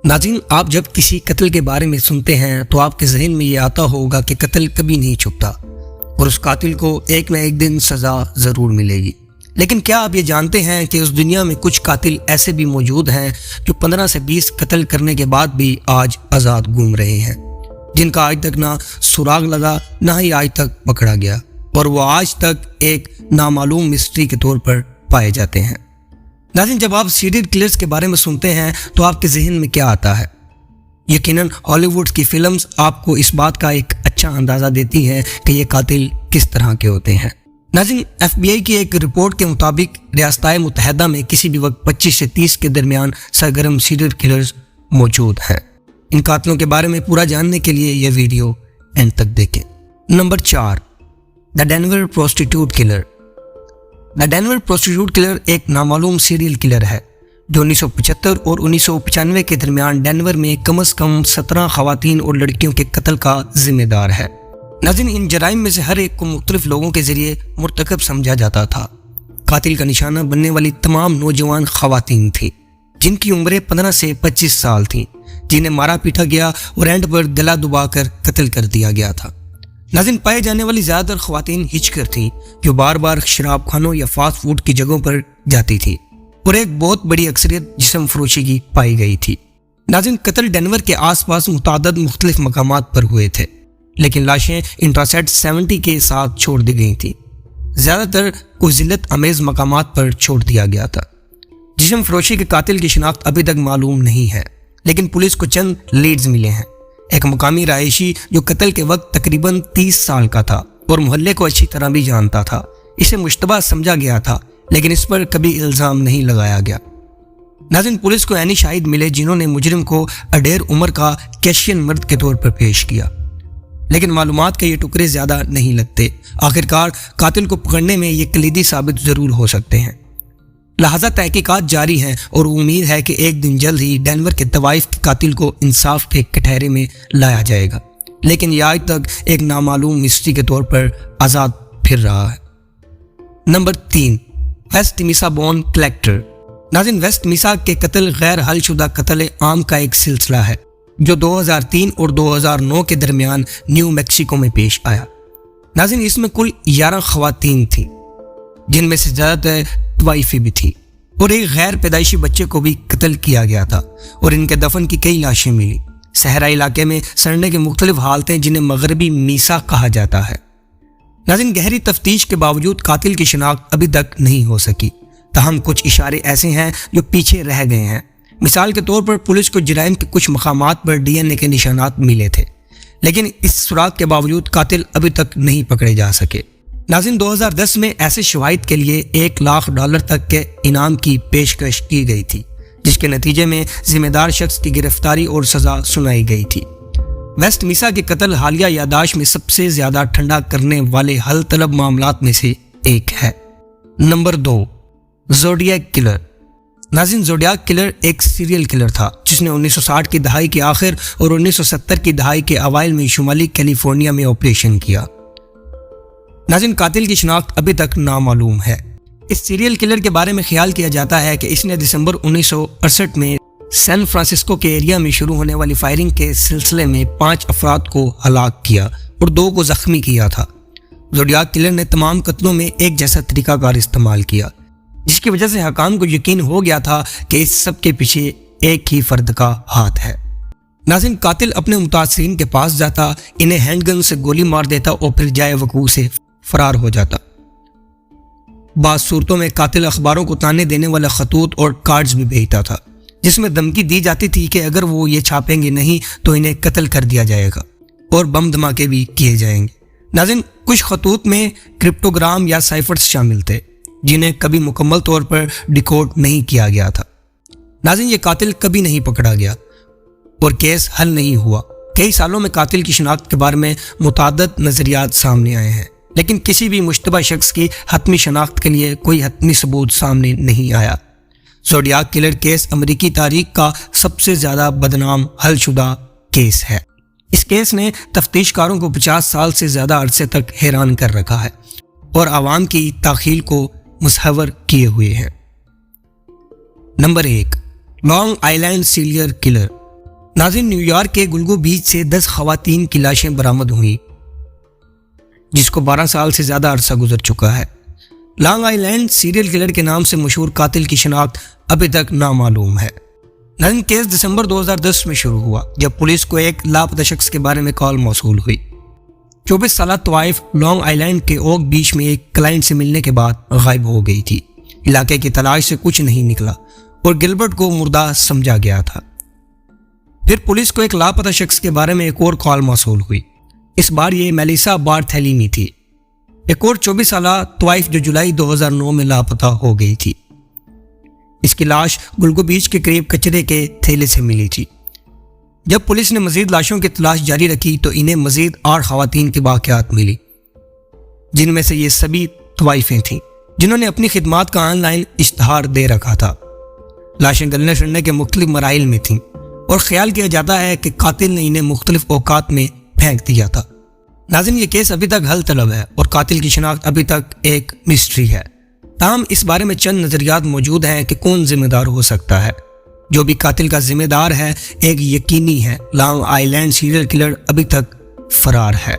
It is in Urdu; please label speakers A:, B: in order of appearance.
A: ناظرین، آپ جب کسی قتل کے بارے میں سنتے ہیں تو آپ کے ذہن میں یہ آتا ہوگا کہ قتل کبھی نہیں چھپتا اور اس قاتل کو ایک نہ ایک دن سزا ضرور ملے گی۔ لیکن کیا آپ یہ جانتے ہیں کہ اس دنیا میں کچھ قاتل ایسے بھی موجود ہیں جو 15 سے 20 قتل کرنے کے بعد بھی آج آزاد گھوم رہے ہیں، جن کا آج تک نہ سراغ لگا نہ ہی آج تک پکڑا گیا، اور وہ آج تک ایک نامعلوم مسٹری کے طور پر پائے جاتے ہیں۔ ناظرین، جب آپ سیریل کلرز کے بارے میں سنتے ہیں تو آپ کے ذہن میں کیا آتا ہے؟ یقیناً ہالی ووڈ کی فلمز آپ کو اس بات کا ایک اچھا اندازہ دیتی ہیں کہ یہ قاتل کس طرح کے ہوتے ہیں۔ ناظرین، FBI کی ایک رپورٹ کے مطابق ریاستہائے متحدہ میں کسی بھی وقت 25 سے 30 کے درمیان سرگرم سیریل کلرز موجود ہیں۔ ان قاتلوں کے بارے میں پورا جاننے کے لیے یہ ویڈیو اینڈ تک دیکھیں۔ نمبر 4، دا ڈینور پروسٹیٹیوٹ کلر۔ دا ڈینور پروسٹیٹیوٹ کلر ایک نامعلوم سیریل کلر ہے جو 1975 اور 1995 کے درمیان ڈینور میں کم از کم 17 خواتین اور لڑکیوں کے قتل کا ذمہ دار ہے۔ ناظرین، ان جرائم میں سے ہر ایک کو مختلف لوگوں کے ذریعے مرتکب سمجھا جاتا تھا۔ قاتل کا نشانہ بننے والی تمام نوجوان خواتین تھیں جن کی عمریں 15 سے 25 سال تھیں، جنہیں مارا پیٹا گیا اور اینڈ پر گلا دبا کر قتل کر دیا گیا تھا۔ ناظرین، پائے جانے والی زیادہ تر خواتین ہچکر تھیں جو بار بار شراب خانوں یا فاسٹ فوڈ کی جگہوں پر جاتی تھی، اور ایک بہت بڑی اکثریت جسم فروشی کی پائی گئی تھی۔ ناظرین، قتل ڈینور کے آس پاس متعدد مختلف مقامات پر ہوئے تھے، لیکن لاشیں انٹراسیٹ 70 کے ساتھ چھوڑ دی گئی تھیں۔ زیادہ تر کو ذلت امیز مقامات پر چھوڑ دیا گیا تھا۔ جسم فروشی کے قاتل کی شناخت ابھی تک معلوم نہیں ہے، لیکن پولیس کو چند لیڈز ملے ہیں۔ ایک مقامی رہائشی جو قتل کے وقت تقریباً 30 سال کا تھا اور محلے کو اچھی طرح بھی جانتا تھا، اسے مشتبہ سمجھا گیا تھا، لیکن اس پر کبھی الزام نہیں لگایا گیا۔ ناظرین، پولیس کو عینی شاہد ملے جنہوں نے مجرم کو اڈیر عمر کا کیشین مرد کے طور پر پیش کیا، لیکن معلومات کے یہ ٹکڑے زیادہ نہیں لگتے۔ آخرکار قاتل کو پکڑنے میں یہ کلیدی ثابت ضرور ہو سکتے ہیں۔ لہذا تحقیقات جاری ہیں اور امید ہے کہ ایک دن جلد ہی ڈینور کے طوائف کے قاتل کو انصاف کے کٹہرے میں لایا جائے گا، لیکن یہ آج تک ایک نامعلوم مسٹری کے طور پر آزاد پھر رہا ہے۔ Number 3، West Mesa Bone Collector. ناظرین، ویسٹ میسا کے قتل غیر حل شدہ قتل عام کا ایک سلسلہ ہے جو 2003 اور 2009 کے درمیان نیو میکسیکو میں پیش آیا۔ ناظرین، اس میں کل 11 خواتین تھیں، جن میں سے زیادہ تر طوائفی بھی تھی، اور ایک غیر پیدائشی بچے کو بھی قتل کیا گیا تھا، اور ان کے دفن کی کئی لاشیں ملی۔ صحرائی علاقے میں سڑنے کی مختلف حالتیں جنہیں مغربی میسا کہا جاتا ہے۔ ناظرین، گہری تفتیش کے باوجود قاتل کی شناخت ابھی تک نہیں ہو سکی، تاہم کچھ اشارے ایسے ہیں جو پیچھے رہ گئے ہیں۔ مثال کے طور پر پولیس کو جرائم کے کچھ مقامات پر DNA کے نشانات ملے تھے، لیکن اس سراغ کے باوجود قاتل ابھی تک نہیں پکڑے جا سکے۔ ناظرین، 2010 میں ایسے شواہد کے لیے $1,00,000 تک کے انعام کی پیشکش کی گئی تھی، جس کے نتیجے میں ذمہ دار شخص کی گرفتاری اور سزا سنائی گئی تھی۔ ویسٹ میسا کے قتل حالیہ یادداشت میں سب سے زیادہ ٹھنڈا کرنے والے حل طلب معاملات میں سے ایک ہے۔ Number 2، Zodiac Killer. ناظرین، زوڈیاک کلر ایک سیریل کلر تھا جس نے 1960 کی دہائی کے آخر اور 1970 کی دہائی کے اوائل میں شمالی کیلیفورنیا میں آپریشن کیا۔ ناظرین، قاتل کی شناخت ابھی تک نامعلوم ہے۔ اس سیریل کلر کے بارے میں خیال کیا جاتا ہے کہ اس نے دسمبر 1968 میں سین فرانسسکو کے ایریا میں شروع ہونے والی فائرنگ کے سلسلے میں 5 افراد کو ہلاک کیا اور 2 کو زخمی کیا تھا۔ زوڈیاک کلر نے تمام قتلوں میں ایک جیسا طریقہ کار استعمال کیا، جس کی وجہ سے حکام کو یقین ہو گیا تھا کہ اس سب کے پیچھے ایک ہی فرد کا ہاتھ ہے۔ ناظرین، قاتل اپنے متاثرین کے پاس جاتا، انہیں ہینڈ گن سے گولی مار دیتا اور پھر جائے وقوع سے فرار ہو جاتا۔ بعض صورتوں میں قاتل اخباروں کو تانے دینے والا خطوط اور کارڈز بھی بھیجتا تھا، جس میں دھمکی دی جاتی تھی کہ اگر وہ یہ چھاپیں گے نہیں تو انہیں قتل کر دیا جائے گا اور بم دھماکے بھی کیے جائیں گے۔ ناظرین، کچھ خطوط میں کرپٹوگرام یا سائفرز شامل تھے جنہیں کبھی مکمل طور پر ڈیکوڈ نہیں کیا گیا تھا۔ ناظرین، یہ قاتل کبھی نہیں پکڑا گیا اور کیس حل نہیں ہوا۔ کئی سالوں میں قاتل کی شناخت کے بارے میں متعدد نظریات سامنے آئے ہیں، لیکن کسی بھی مشتبہ شخص کی حتمی شناخت کے لیے کوئی حتمی ثبوت سامنے نہیں آیا۔ زوڈیاک کلر کیس امریکی تاریخ کا سب سے زیادہ بدنام حل شدہ کیس ہے۔ اس کیس نے تفتیش کاروں کو 50 سال سے زیادہ عرصے تک حیران کر رکھا ہے اور عوام کی تاخیر کو مصور کیے ہوئے ہیں۔ Number 1، long island serial killer. ناظرین، نیو یارک کے گلگو بیچ سے 10 خواتین کی لاشیں برآمد ہوئیں، جس کو 12 سال سے زیادہ عرصہ گزر چکا ہے۔ لانگ آئی لینڈ سیریل کلر کے نام سے مشہور قاتل کی شناخت ابھی تک نامعلوم ہے۔ ناظرین، کیس دسمبر 2010 میں شروع ہوا جب پولیس کو ایک لاپتہ شخص کے بارے میں کال موصول ہوئی۔ 24 سالہ طوائف لانگ آئی لینڈ کے اوک بیچ میں ایک کلائنٹ سے ملنے کے بعد غائب ہو گئی تھی۔ علاقے کی تلاش سے کچھ نہیں نکلا اور گلبرٹ کو مردہ سمجھا گیا تھا۔ پھر پولیس کو ایک لاپتہ شخص کے بارے میں ایک اور کال موصول ہوئی۔ اس بار یہ میلیسا بارتھیلیمی تھی، ایک اور 24 سالہ طوائف جو جولائی 2009 میں لاپتہ ہو گئی تھی۔ اس کی لاش گلگو بیچ کے قریب کچرے کے تھیلے سے ملی تھی۔ جب پولیس نے مزید لاشوں کی تلاش جاری رکھی تو انہیں مزید 8 خواتین کی باقیات ملی، جن میں سے یہ سبھی طوائفیں تھیں جنہوں نے اپنی خدمات کا آن لائن اشتہار دے رکھا تھا۔ لاشیں گلنے سڑنے کے مختلف مراحل میں تھیں اور خیال کیا جاتا ہے کہ قاتل نے انہیں مختلف اوقات میں پھینک دیا تھا۔ ناظرین، یہ کیس ابھی تک حل طلب ہے اور قاتل کی شناخت ابھی تک ایک مسٹری ہے۔ تاہم اس بارے میں چند نظریات موجود ہیں کہ کون ذمہ دار ہو سکتا ہے۔ جو بھی قاتل کا ذمہ دار ہے، ایک یقینی ہے، لانگ آئی لینڈ سیریل کلر ابھی تک فرار ہے۔